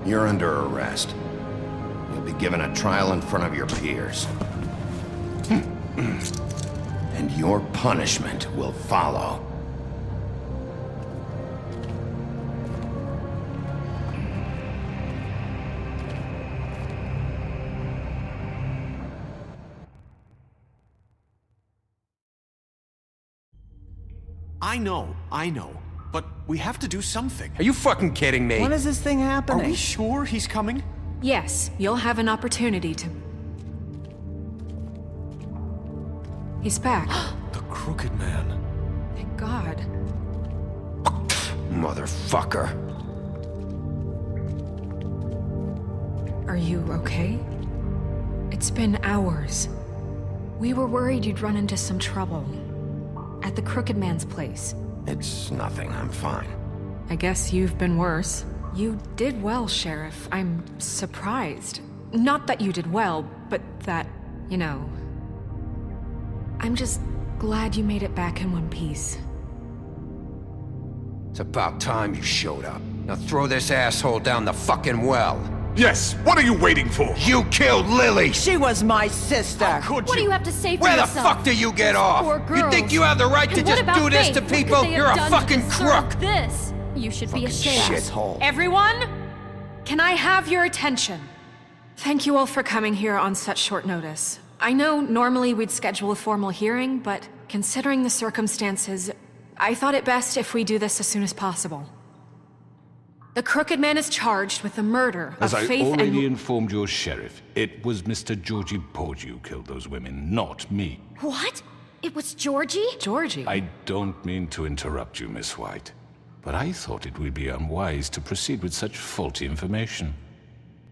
You're under arrest. You'll be given a trial in front of your peers. And your punishment will follow. I know. But we have to do something. Are you fucking kidding me? When is this thing Are happening? we sure he's coming? Yes, you'll have an opportunity to... He's back. The Crooked Man. Thank God. Motherfucker. Are you okay? It's been hours. We were worried you'd run into some trouble. At the Crooked Man's place. It's nothing, I'm fine. I guess you've been worse. You did well, Sheriff. I'm surprised. Not that you did well, but that, you know... I'm just glad you made it back in one piece. It's about time you showed up. Now throw this asshole down the fucking well. Yes, what are you waiting for? You killed Lily! She was my sister! Could What do you have to say for Where the yourself? fuck do you get off? Poor You girls. think you have the right to And what just about do this Faith? to What could people? they have You're a done to fucking deserve crook! This. You should be ashamed. Shithole. Everyone, can I have your attention? Thank you all for coming here on such short notice. I know normally we'd schedule a formal hearing, but considering the circumstances, I thought it best if we do this as soon as possible. The Crooked Man is charged with the murder As of I Faith already and... informed your sheriff, it was Mr. Georgie Porgy who killed those women, not me. What? It was Georgie? Georgie. I don't mean to interrupt you, Miss White, but I thought it would be unwise to proceed with such faulty information.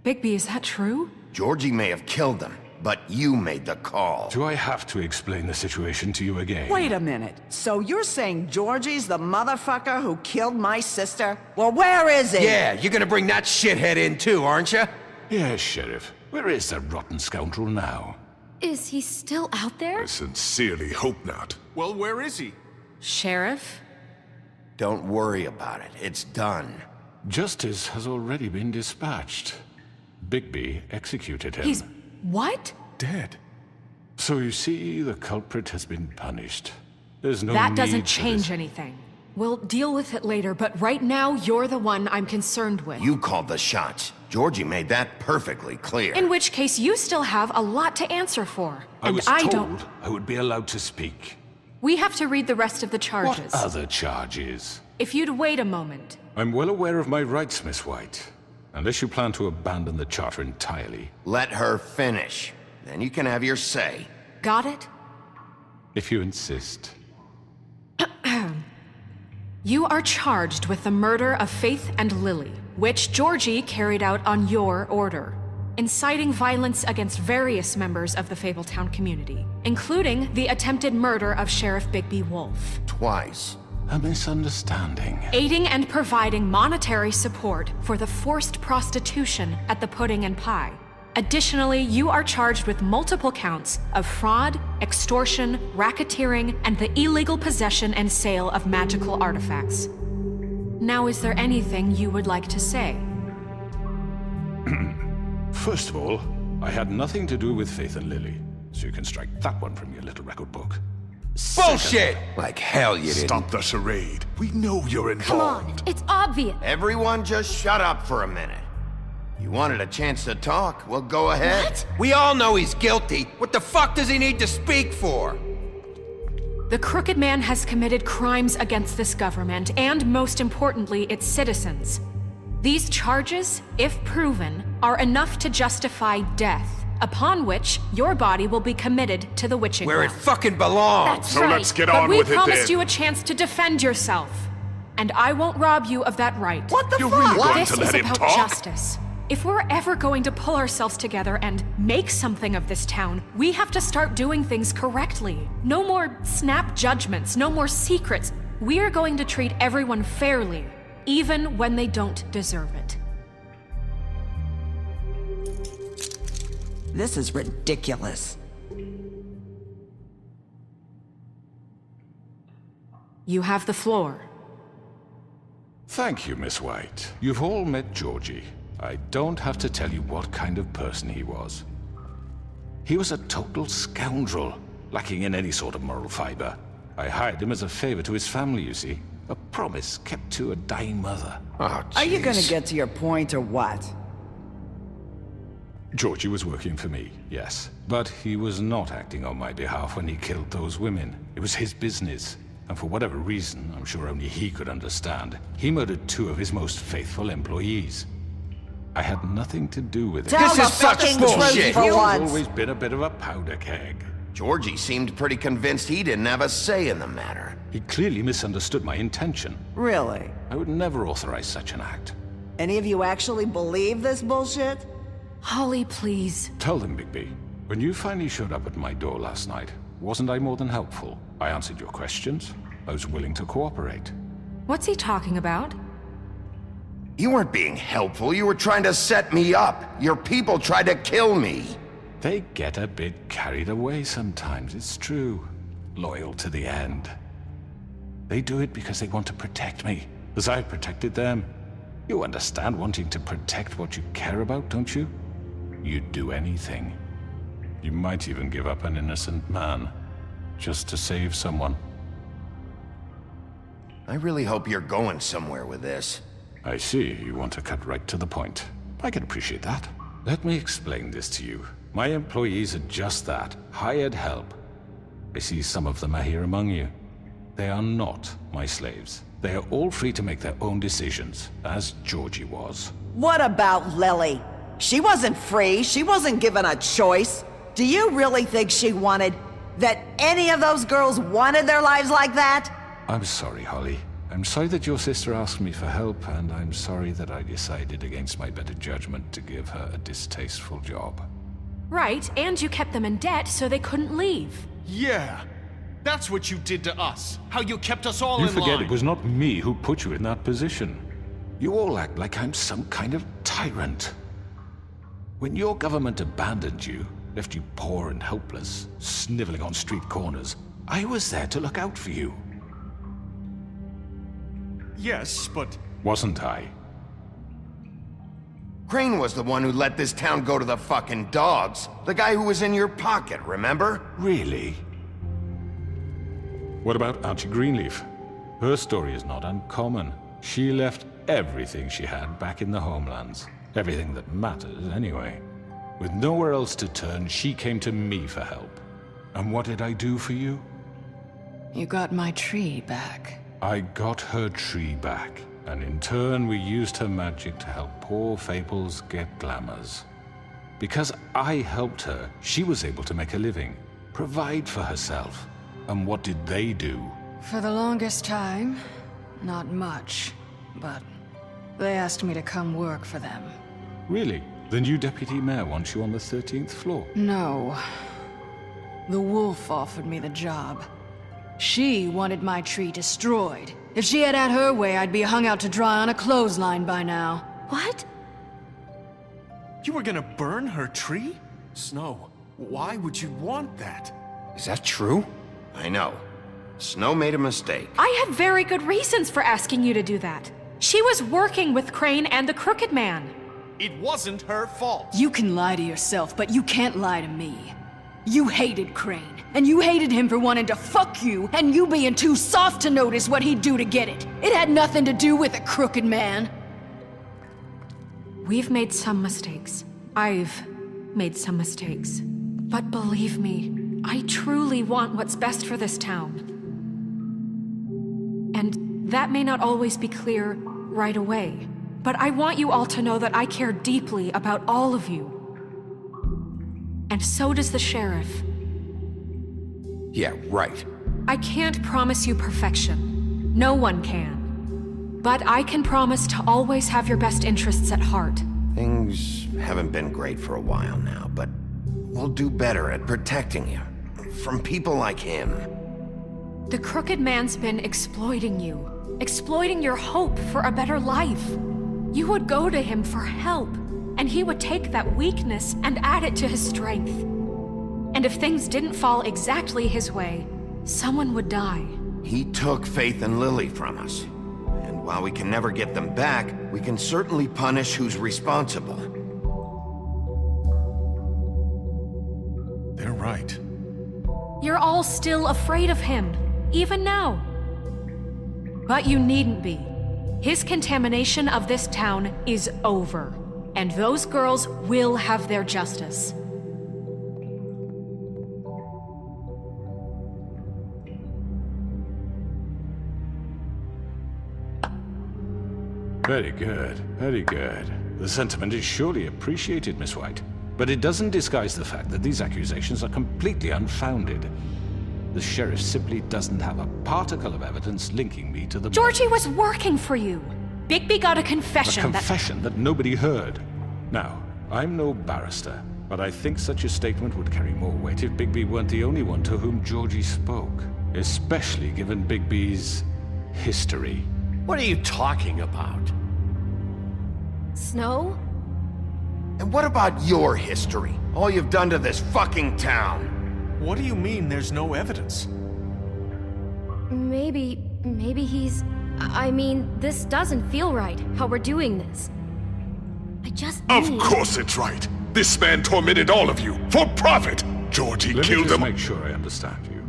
Bigby, is that true? Georgie may have killed them, but you made the call. Do I have to explain the situation to you again? Wait a minute. So you're saying Georgie's the motherfucker who killed my sister? Well, where is he? Yeah, you're gonna bring that shithead in too, aren't you? Yes, Sheriff. Where is that rotten scoundrel now? Is he still out there? I sincerely hope not. Well, where is he? Sheriff? Don't worry about it. It's done. Justice has already been dispatched. Bigby executed him. He's... what? dead. So you see, the culprit has been punished. There's no That need doesn't for change this. anything. We'll deal with it later, but right now, you're the one I'm concerned with. You called the shots. Georgie made that perfectly clear. In which case, you still have a lot to answer for. I was I told don't... I would be allowed to speak. We have to read the rest of the charges. What other charges? If you'd wait a moment. I'm well aware of my rights, Miss White. Unless you plan to abandon the charter entirely. Let her finish. Then you can have your say. Got it? If you insist. You are charged with the murder of Faith and Lily, which Georgie carried out on your order, inciting violence against various members of the Fabletown community, including the attempted murder of Sheriff Bigby Wolf. Twice. A misunderstanding. Aiding and providing monetary support for the forced prostitution at the Pudding and Pie. Additionally, you are charged with multiple counts of fraud, extortion, racketeering, and the illegal possession and sale of magical artifacts. Now, is there anything you would like to say? First of all, I had nothing to do with Faith and Lily, so you can strike that one from your little record book. Bullshit! Like hell you didn't. Stop the charade. We know you're Come on, it's obvious. Everyone just shut up for a minute. You wanted a chance to talk? Well, go ahead. What? We all know he's guilty. What the fuck does he need to speak for? The Crooked Man has committed crimes against this government and, most importantly, its citizens. These charges, if proven, are enough to justify death, upon which your body will be committed to the witching Where it well. fucking belongs. That's So right. let's get But on we with it promised then. you a chance to defend yourself, and I won't rob you of that right. What the You're fuck? really going This to is let him about talk? justice. If we're ever going to pull ourselves together and make something of this town, we have to start doing things correctly. No more snap judgments, no more secrets. We are going to treat everyone fairly, even when they don't deserve it. This is ridiculous. You have the floor. Thank you, Miss White. You've all met Georgie. I don't have to tell you what kind of person he was. He was a total scoundrel, lacking in any sort of moral fiber. I hired him as a favor to his family, you see. A promise kept to a dying mother. Oh, Are you gonna jeez. get to your point or what? Georgie was working for me, yes. But he was not acting on my behalf when he killed those women. It was his business. And for whatever reason, I'm sure only he could understand, he murdered 2 of his most faithful employees. I had nothing to do with it. Tell This the is such fucking bullshit. truth for He's once. always been a bit of a powder keg. Georgie seemed pretty convinced he didn't have a say in the matter. He clearly misunderstood my intention. Really? I would never authorize such an act. Any of you actually believe this bullshit? Holly, please. Tell them, Bigby. When you finally showed up at my door last night, wasn't I more than helpful? I answered your questions. I was willing to cooperate. What's he talking about? You weren't being helpful, you were trying to set me up. Your people tried to kill me. They get a bit carried away sometimes, it's true. Loyal to the end. They do it because they want to protect me, as I've protected them. You understand wanting to protect what you care about, don't you? You'd do anything. You might even give up an innocent man, just to save someone. I really hope you're going somewhere with this. I see, you want to cut right to the point. I can appreciate that. Let me explain this to you. My employees are just that, hired help. I see some of them are here among you. They are not my slaves. They are all free to make their own decisions, as Georgie was. What about Lily? She wasn't free. She wasn't given a choice. Do you really think she wanted... that any of those girls wanted their lives like that? I'm sorry, Holly. I'm sorry that your sister asked me for help, and I'm sorry that I decided against my better judgment to give her a distasteful job. Right, and you kept them in debt so they couldn't leave. Yeah. That's what you did to us. How you kept us all You in forget line. it was not me who put you in that position. You all act like I'm some kind of tyrant. When your government abandoned you, left you poor and helpless, sniveling on street corners, I was there to look out for you. Yes, but... Wasn't I? Crane was the one who let this town go to the fucking dogs. The guy who was in your pocket, remember? Really? What about Auntie Greenleaf? Her story is not uncommon. She left everything she had back in the homelands. Everything that matters, anyway. With nowhere else to turn, she came to me for help. And what did I do for you? You got my tree back. I got her tree back, and in turn we used her magic to help poor Fables get glamours. Because I helped her, she was able to make a living, provide for herself. And what did they do? For the longest time, not much, but they asked me to come work for them. Really? The new deputy mayor wants you on the 13th floor? No. The wolf offered me the job. She wanted my tree destroyed. If she had her way, I'd be hung out to dry on a clothesline by now. What? You were gonna burn her tree? Snow, why would you want that? Is that true? I know. Snow made a mistake. I had very good reasons for asking you to do that. She was working with Crane and the Crooked Man. It wasn't her fault. You can lie to yourself, but you can't lie to me. You hated Crane, and you hated him for wanting to fuck you, and you being too soft to notice what he'd do to get it. It had nothing to do with the Crooked Man. We've made some mistakes. I've made some mistakes. But believe me, I truly want what's best for this town. And that may not always be clear right away, but I want you all to know that I care deeply about all of you. And so does the sheriff. Yeah, right. I can't promise you perfection. No one can. But I can promise to always have your best interests at heart. Things haven't been great for a while now, but we'll do better at protecting you. From people like him. The Crooked Man's been exploiting you. Exploiting your hope for a better life. You would go to him for help, and he would take that weakness and add it to his strength. And if things didn't fall exactly his way, someone would die. He took Faith and Lily from us. And while we can never get them back, we can certainly punish who's responsible. They're right. You're all still afraid of him, even now. But you needn't be. His contamination of this town is over, and those girls will have their justice. Very good, very good. The sentiment is surely appreciated, Miss White. But it doesn't disguise the fact that these accusations are completely unfounded. The sheriff simply doesn't have a particle of evidence linking me to the... Georgie was working for you. Bigby got a confession that nobody heard. Now, I'm no barrister, but I think such a statement would carry more weight if Bigby weren't the only one to whom Georgie spoke. Especially given Bigby's history. What are you talking about? Snow? And what about your history? All you've done to this fucking town? What do you mean there's no evidence? Maybe he's... I mean, this doesn't feel right, how we're doing this. I just Of need... course it's right. This man tormented all of you, for profit. Georgie Let killed me just him. make sure I understand you.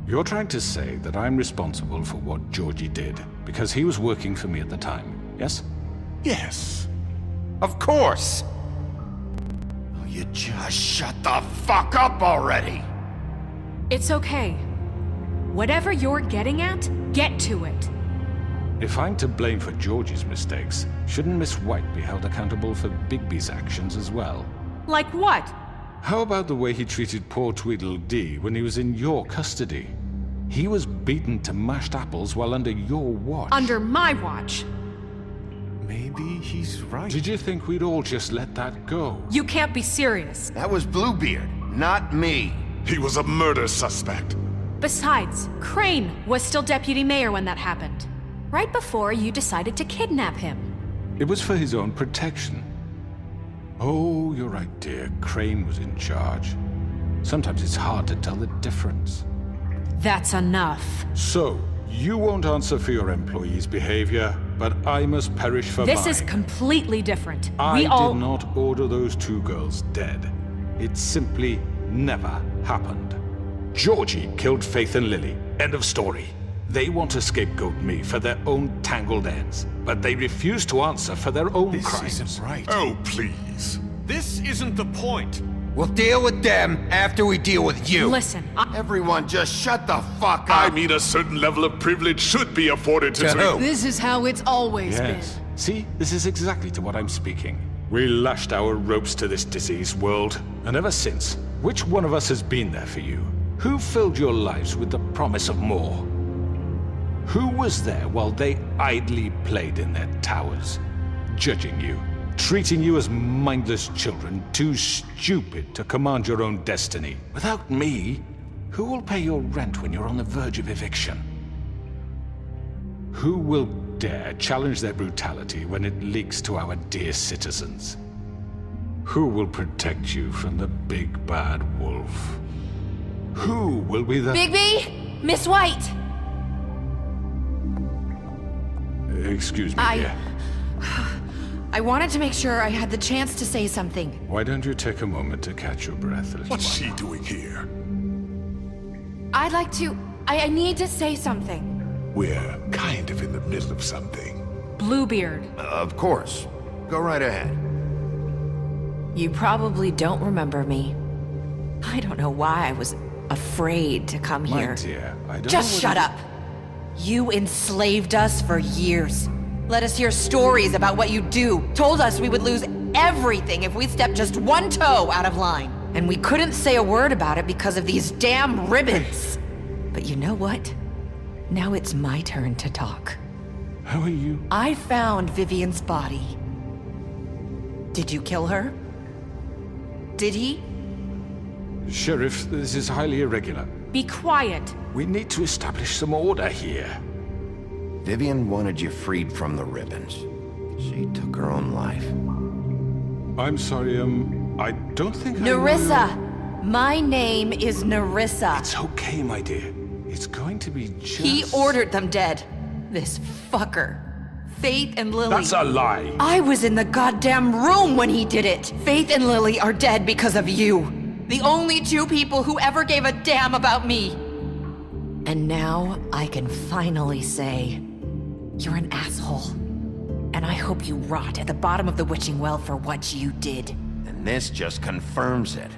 You're trying to say that I'm responsible for what Georgie did, because he was working for me at the time, yes? Yes. Of course! Oh, you just shut the fuck up already! It's okay. Whatever you're getting at, get to it. If I'm to blame for Georgie's mistakes, shouldn't Miss White be held accountable for Bigby's actions as well? Like what? How about the way he treated poor Tweedledee when he was in your custody? He was beaten to mashed apples while under your watch. Under my watch. Maybe he's right. Did you think we'd all just let that go? You can't be serious. That was Bluebeard, not me. He was a murder suspect. Besides, Crane was still deputy mayor when that happened. Right before you decided to kidnap him. It was for his own protection. Oh, you're right, dear. Crane was in charge. Sometimes it's hard to tell the difference. That's enough. So, you won't answer for your employees' behavior, but I must perish for mine. This is completely different. I did not order those two girls dead. It simply never happened. Georgie killed Faith and Lily. End of story. They want to scapegoat me for their own tangled ends, but they refuse to answer for their own This crimes. isn't right. Oh, please. This isn't the point. We'll deal with them after we deal with you. Listen, Everyone just shut the fuck up! I mean, a certain level of privilege should be afforded to... To who? This is how it's always Yes. been. See, this is exactly to what I'm speaking. We lashed our ropes to this diseased world, and ever since, which one of us has been there for you? Who filled your lives with the promise of more? Who was there while they idly played in their towers, judging you, treating you as mindless children, too stupid to command your own destiny? Without me, who will pay your rent when you're on the verge of eviction? Who will dare challenge their brutality when it leaks to our dear citizens? Who will protect you from the big bad wolf? Who will be the... Bigby! Miss White! Excuse me, dear. I wanted to make sure I had the chance to say something. Why don't you take a moment to catch your breath, little What's one? she doing here? I'd like to... I need to say something. We're kind of in the middle of something. Bluebeard. Of course. Go right ahead. You probably don't remember me. I don't know why I was afraid to come My here. dear, I don't Just know shut up. You enslaved us for years. Let us hear stories about what you do. Told us we would lose everything if we stepped just one toe out of line. And we couldn't say a word about it because of these damn ribbons. But you know what? Now it's my turn to talk. How are you? I found Vivian's body. Did you kill her? Did he? Sheriff, this is highly irregular. Be quiet. We need to establish some order here. Vivian wanted you freed from the ribbons. She took her own life. I'm sorry, I don't think Nerissa! My name is Nerissa. It's okay, my dear. It's going to be just... He ordered them dead. This fucker. Faith and Lily. That's a lie. I was in the goddamn room when he did it. Faith and Lily are dead because of you. The only two people who ever gave a damn about me. And now I can finally say, you're an asshole. And I hope you rot at the bottom of the witching well for what you did. And this just confirms it.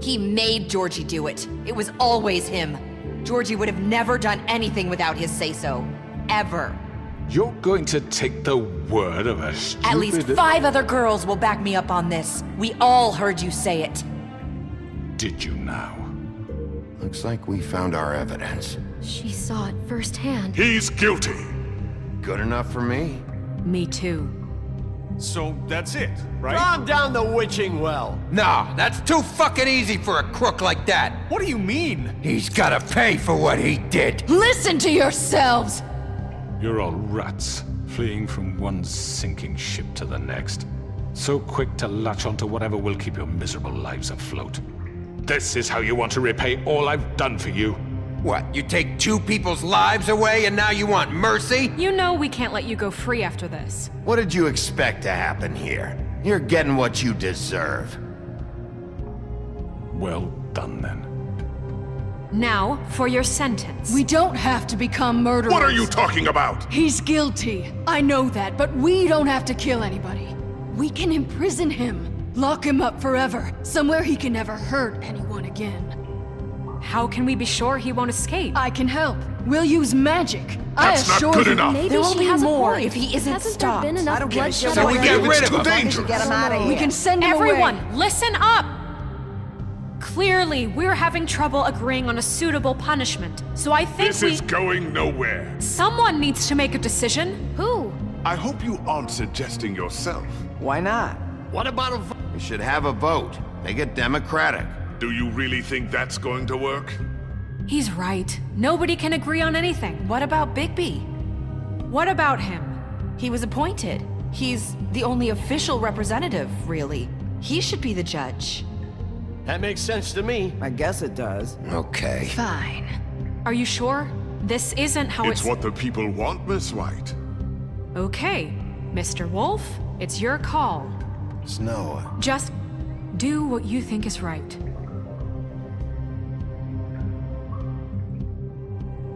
He made Georgie do it. It was always him. Georgie would have never done anything without his say-so. Ever. You're going to take the word of a stupid... At least 5 other girls will back me up on this. We all heard you say it. Did you now? Looks like we found our evidence. She saw it firsthand. He's guilty. Good enough for me. Me too. So that's it, right? Calm down the witching well. No, that's too fucking easy for a crook like that. What do you mean? He's gotta pay for what he did. Listen to yourselves! You're all rats, fleeing from one sinking ship to the next. So quick to latch onto whatever will keep your miserable lives afloat. This is how you want to repay all I've done for you. What, you take 2 people's lives away and now you want mercy? You know we can't let you go free after this. What did you expect to happen here? You're getting what you deserve. Well done, then. Now, for your sentence. We don't have to become murderers. What are you talking about? He's guilty. I know that, but we don't have to kill anybody. We can imprison him. Lock him up forever. Somewhere he can never hurt anyone again. How can we be sure he won't escape? I can help. We'll use magic. That's I not assure good you. enough. Maybe There will she be has more a point. if he isn't Hasn't stopped. there been I enough don't give a bloodshed shit So we what get you do. rid of It's too him. dangerous. Get him out of here. We can send him away. Everyone, listen up! Clearly, we're having trouble agreeing on a suitable punishment, so I think This is going nowhere. someone needs to make a decision. Who? I hope you aren't suggesting yourself. Why not? What about a We should have a vote. Make it democratic. Do you really think that's going to work? He's right. Nobody can agree on anything. What about Bigby? What about him? He was appointed. He's the only official representative, really. He should be the judge. That makes sense to me. I guess it does. Okay. Fine. Are you sure? This isn't how It's what the people want, Miss White. Okay, Mr. Wolf, it's your call. Snow, Just do what you think is right.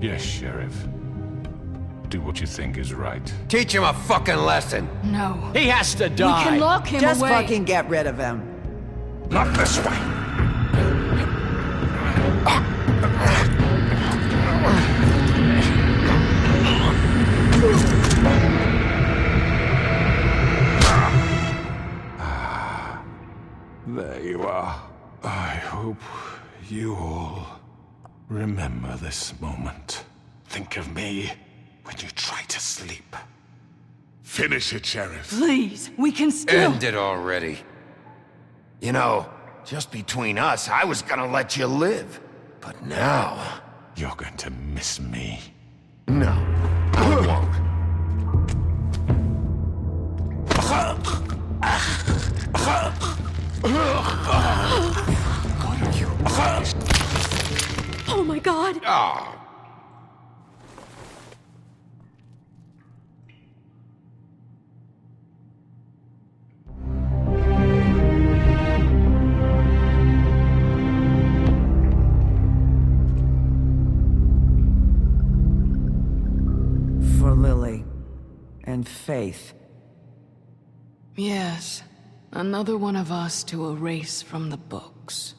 Yes, Sheriff. Do what you think is right. Teach him a fucking lesson. No. He has to We die. can lock him Just away. fucking get rid of him. Not this way. There you are. I hope you all remember this moment. Think of me when you try to sleep. Finish it, Sheriff. Please, we can still... End it already. you know, just between us, I was gonna let you live. But now, You're going to miss me. no, I won't. Oh my god! Oh. For Lily and Faith. Yes. Another one of us to erase from the books.